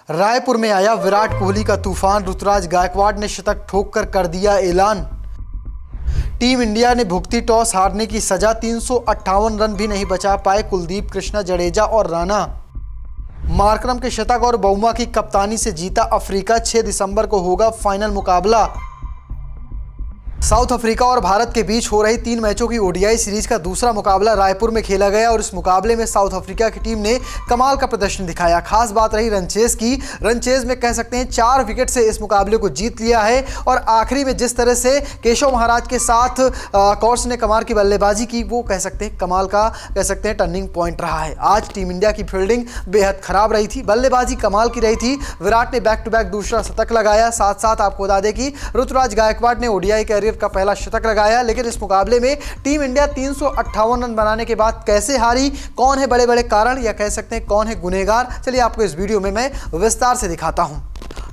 रायपुर में आया विराट कोहली का तूफान। ऋतुराज गायकवाड़ ने शतक ठोककर कर दिया ऐलान। टीम इंडिया ने भुगती टॉस हारने की सजा। 358 रन भी नहीं बचा पाए कुलदीप, कृष्णा, जडेजा और राणा। मार्करम के शतक और बउमा की कप्तानी से जीता अफ्रीका। 6 दिसंबर को होगा फाइनल मुकाबला। साउथ अफ्रीका और भारत के बीच हो रही 3 मैचों की ओडीआई सीरीज का दूसरा मुकाबला रायपुर में खेला गया और इस मुकाबले में साउथ अफ्रीका की टीम ने कमाल का प्रदर्शन दिखाया। खास बात रही रनचेज की। रनचेज में कह सकते हैं 4 विकेट से इस मुकाबले को जीत लिया है और आखिरी में जिस तरह से केशव महाराज के साथ कौर्स ने कमाल की बल्लेबाजी की, वो कह सकते हैं कमाल का टर्निंग पॉइंट रहा है। आज टीम इंडिया की फील्डिंग बेहद खराब रही थी, बल्लेबाजी कमाल की रही थी। विराट ने बैक टू बैक दूसरा शतक लगाया। साथ साथ आपको बता दें कि ऋतुराज गायकवाड़ ने ओडीआई कैरियर का पहला शतक लगाया। लेकिन इस मुकाबले में टीम इंडिया 358 रन बनाने के बाद कैसे हारी, कौन है बड़े बड़े कारण या कह सकते हैं कौन है गुनहगार, चलिए आपको इस वीडियो में मैं विस्तार से दिखाता हूं।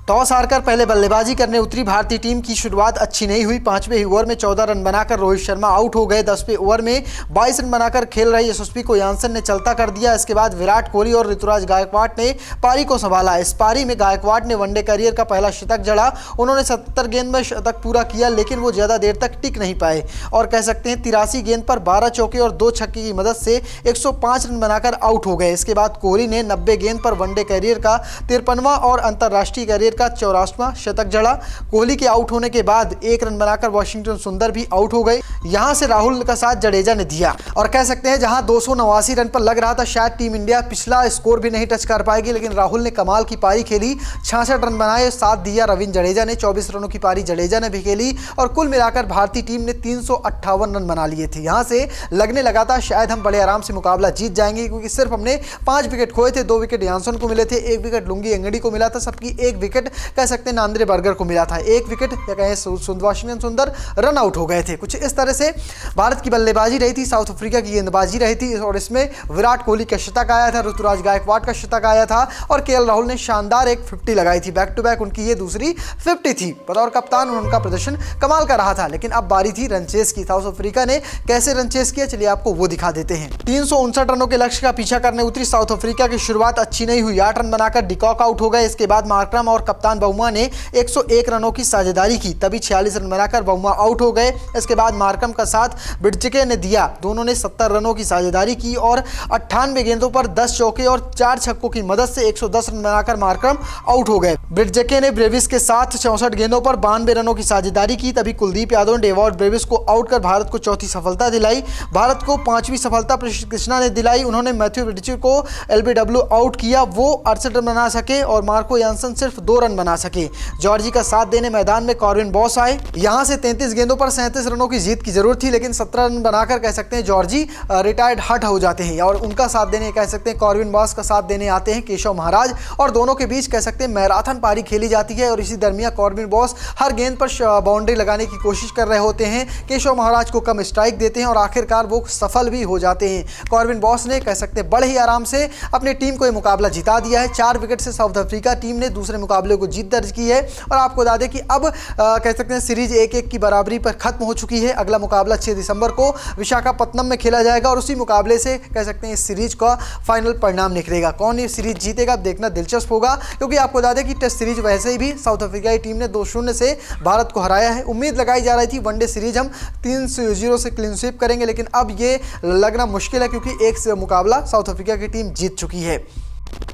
टॉस हारकर पहले बल्लेबाजी करने उतरी भारतीय टीम की शुरुआत अच्छी नहीं हुई। 5वें ओवर में 14 रन बनाकर रोहित शर्मा आउट हो गए। 10वें ओवर में 22 रन बनाकर खेल रहे यशस्वी को यानसन ने चलता कर दिया। इसके बाद विराट कोहली और ऋतुराज गायकवाड़ ने पारी को संभाला। इस पारी में गायकवाड़ ने वनडे करियर का पहला शतक जड़ा। उन्होंने 70 गेंद में शतक पूरा किया, लेकिन वो ज़्यादा देर तक टिक नहीं पाए और कह सकते हैं 83 गेंद पर 12 चौके और 2 छक्के की मदद से 105 रन बनाकर आउट हो गए। इसके बाद कोहली ने 90 गेंद पर वनडे करियर का 53वां और अंतर्राष्ट्रीय करियर का 84वां शतक जड़ा। कोहली के आउट होने के बाद 1 रन बनाकर वाशिंगटन सुंदर भी आउट हो गए। यहां से राहुल का साथ जडेजा ने दिया और कह सकते हैं जहां 289 रन पर लग रहा था शायद टीम इंडिया पिछला स्कोर भी नहीं टच कर पाएगी, लेकिन राहुल ने कमाल की पारी खेली। 66 रन बनाए, साथ दिया रविंद्र जडेजा ने। 24 रनों की पारी जडेजा ने भी खेली और कुल मिलाकर भारतीय टीम ने 358 रन बना लिए थे। यहां से लगने लगा था शायद हम बड़े आराम से मुकाबला जीत जाएंगे, क्योंकि सिर्फ हमने 5 विकेट खोए थे। 2 विकेट यानसन को मिले थे, 1 विकेट लुंगी एंगड़ी को मिला था, सबकी 1 विकेट कह सकते हैं नांद्रे बर्गर को मिला था। 1 विकेट या कहें वाशिंगटन सुंदर रन आउट हो गए थे। कुछ इस तरह से भारत की बल्लेबाजी रही थी, साउथ अफ्रीका की गेंदबाजी रही थी और इसमें विराट कोहली का शतक आया था, ऋतुराज गायकवाड़ का शतक आया था और केएल राहुल ने शानदार एक 50 लगाई थी। बैक टू बैक उनकी ये दूसरी 50 थी। बतौर कप्तान उनका प्रदर्शन कमाल का रहा था। लेकिन अब बारी थी रनचेस की। साउथ अफ्रीका ने कैसे रनचेस किया, चलिए आपको वो दिखा देते हैं। 359 रनों के लक्ष्य का पीछा करने उतरी साउथ अफ्रीका की शुरुआत अच्छी नहीं हुई। 8 रन बनाकर डिकॉक आउट हो गए। इसके बाद मार्करम और कप्तान बउमा ने 101 रनों की साझेदारी की, तभी 46 रन बनाकर बउमा आउट हो गए। इसके बाद मार्करम का साथ ब्रिडजिके ने दिया। दोनों ने 70 रनों की साझेदारी की और 98 गेंदों पर 10 चौके और 4 छक्कों की मदद से 110 रन बनाकर मार्करम आउट हो गए। ब्रिडजिके ने ब्रेविस के साथ 64 गेंदों पर 92 रनों की साझेदारी की, तभी कुलदीप यादव ने डेवॉड ब्रेविस को आउट कर भारत को चौथी सफलता दिलाई। भारत को 5वीं सफलता प्रसिद्ध कृष्णा ने दिलाई। उन्होंने मैथ्यू ब्रिडजिके को एलबीडब्ल्यू आउट किया, वो 68 रन बना सके और मार्को यानसन सिर्फ 2 रन बना सके। जॉर्जी का साथ देने मैदान में कॉर्विन बॉस आए। यहां से 33 गेंदों पर 37 रनों की जीत की जरूरत थी, लेकिन 17 रन बनाकर कह सकते हैं जॉर्जी रिटायर्ड हट हो जाते हैं और उनका साथ देने कह सकते हैं कॉर्विन बॉस का साथ देने आते हैं केशव महाराज और दोनों के बीच कह सकते हैं मैराथन पारी खेली जाती है और इसी दरमियान कॉर्विन बॉस हर गेंद पर बाउंड्री लगाने की कोशिश कर रहे होते हैं। केशव महाराज को कम स्ट्राइक देते हैं और आखिरकार वो सफल भी हो जाते हैं। कॉर्विन बॉस ने कह सकते हैं बड़े ही आराम से अपनी टीम को ये मुकाबला जिता दिया है। 4 विकेट से साउथ अफ्रीका टीम ने दूसरे मुकाबले को जीत दर्ज की है और आपको बता दें कि अब कह सकते हैं सीरीज 1-1 की बराबरी पर खत्म हो चुकी है। अगला मुकाबला 6 दिसंबर को विशाखापत्तनम में खेला जाएगा और उसी मुकाबले से कह सकते हैं इस सीरीज का फाइनल परिणाम निकलेगा। कौन ये सीरीज जीतेगा देखना दिलचस्प होगा, क्योंकि आपको बता दें कि टेस्ट सीरीज वैसे ही भी साउथ अफ्रीका की टीम ने 2-0 से भारत को हराया है। उम्मीद लगाई जा रही थी वनडे सीरीज हम 3-0 से क्लीन स्वीप करेंगे, लेकिन अब ये लगना मुश्किल है क्योंकि एक मुकाबला साउथ अफ्रीका की टीम जीत चुकी है।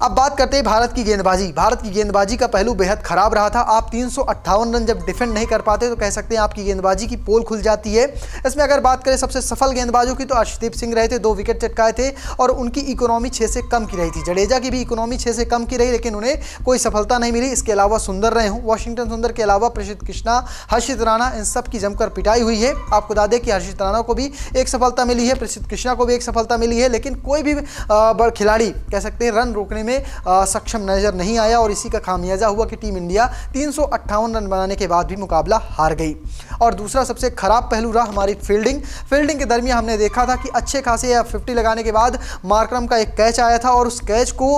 अब बात करते हैं भारत की गेंदबाजी। भारत की गेंदबाजी का पहलू बेहद खराब रहा था। आप 358 रन जब डिफेंड नहीं कर पाते तो कह सकते हैं आपकी गेंदबाजी की पोल खुल जाती है। इसमें अगर बात करें सबसे सफल गेंदबाजों की तो अर्शदीप सिंह रहे थे, 2 विकेट चटकाए थे और उनकी इकोनॉमी 6 से कम की रही थी। जडेजा की भी इकोनॉमी 6 से कम की रही, लेकिन उन्हें कोई सफलता नहीं मिली। इसके अलावा सुंदर रहे हों, वाशिंगटन सुंदर के अलावा प्रसिद्ध कृष्णा, हर्षित राणा, इन सब की जमकर पिटाई हुई है। आपको बता दें कि हर्षित राणा को भी एक सफलता मिली है, प्रसिद्ध कृष्णा को भी एक सफलता मिली है, लेकिन कोई भी खिलाड़ी कह सकते हैं रन रोकने में सक्षम नजर नहीं आया और इसी का खामियाजा हुआ कि टीम इंडिया 358 रन बनाने के बाद भी मुकाबला हार गई। और दूसरा सबसे खराब पहलू रहा हमारी फील्डिंग के दरमियान हमने देखा था कि अच्छे खासे 50 लगाने के बाद मार्करम का एक कैच आया था और उस कैच को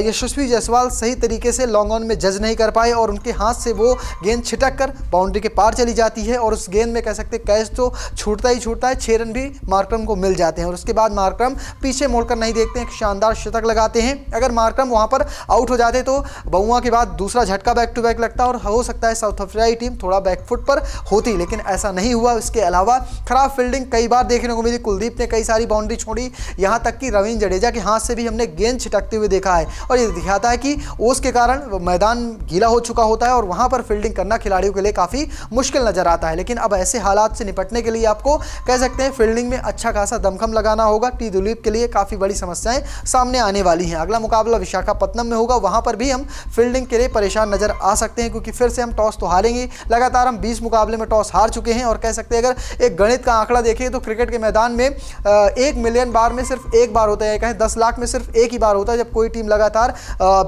यशस्वी जायसवाल सही तरीके से लॉन्ग ऑन में जज नहीं कर पाए और उनके हाथ से वो गेंद छिटक कर बाउंड्री के पार चली जाती है और उस गेंद में कह सकते कैच तो छूटता ही छूटता है। 6 रन भी मार्करम को मिल जाते हैं और उसके बाद मार्करम पीछे मोड़कर नहीं देखते हैं, शानदार शतक लगाते हैं। अगर मार्करम वहां पर आउट हो जाते तो बउआ के बाद दूसरा झटका बैक टू बैक लगता और हो सकता है साउथ अफ्रीका टीम थोड़ा बैकफुट पर होती, लेकिन ऐसा नहीं हुआ। इसके अलावा खराब फील्डिंग कई बार देखने को मिली। कुलदीप ने कई सारी बाउंड्री छोड़ी, यहां तक कि रवींद्र जडेजा के हाथ से भी हमने गेंद छिटकते हुए देखा है और ये दिखाता है कि ओस के कारण मैदान गीला हो चुका होता है और वहां पर फील्डिंग करना खिलाड़ियों के लिए काफी मुश्किल नजर आता है। लेकिन अब ऐसे हालात से निपटने के लिए आपको कह सकते हैं फील्डिंग में अच्छा खासा दमखम लगाना होगा। टी दिलीप के लिए काफी बड़ी समस्याएं सामने आने वाली हैं। अगला मुकाबला विशाखापत्तनम में होगा, वहां पर भी हम फील्डिंग के लिए परेशान नजर आ सकते हैं क्योंकि फिर से हम टॉस तो हारेंगे। लगातार हम 20 मुकाबले में टॉस हार चुके हैं और कह सकते हैं अगर एक गणित का आंकड़ा देखें तो क्रिकेट के मैदान में 1 मिलियन बार में सिर्फ एक बार होता है, कहें 10 लाख में सिर्फ एक ही बार होता है जब कोई टीम लगातार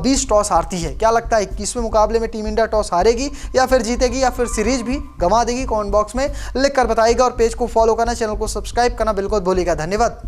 20 टॉस हारती है। क्या लगता है 21वें मुकाबले में टीम इंडिया टॉस हारेगी या फिर जीतेगी या फिर सीरीज भी गंवा देगी? कमेंट बॉक्स में लिख कर बताइएगा और पेज को फॉलो करना, चैनल को सब्सक्राइब करना बिल्कुल भूलिएगा। धन्यवाद।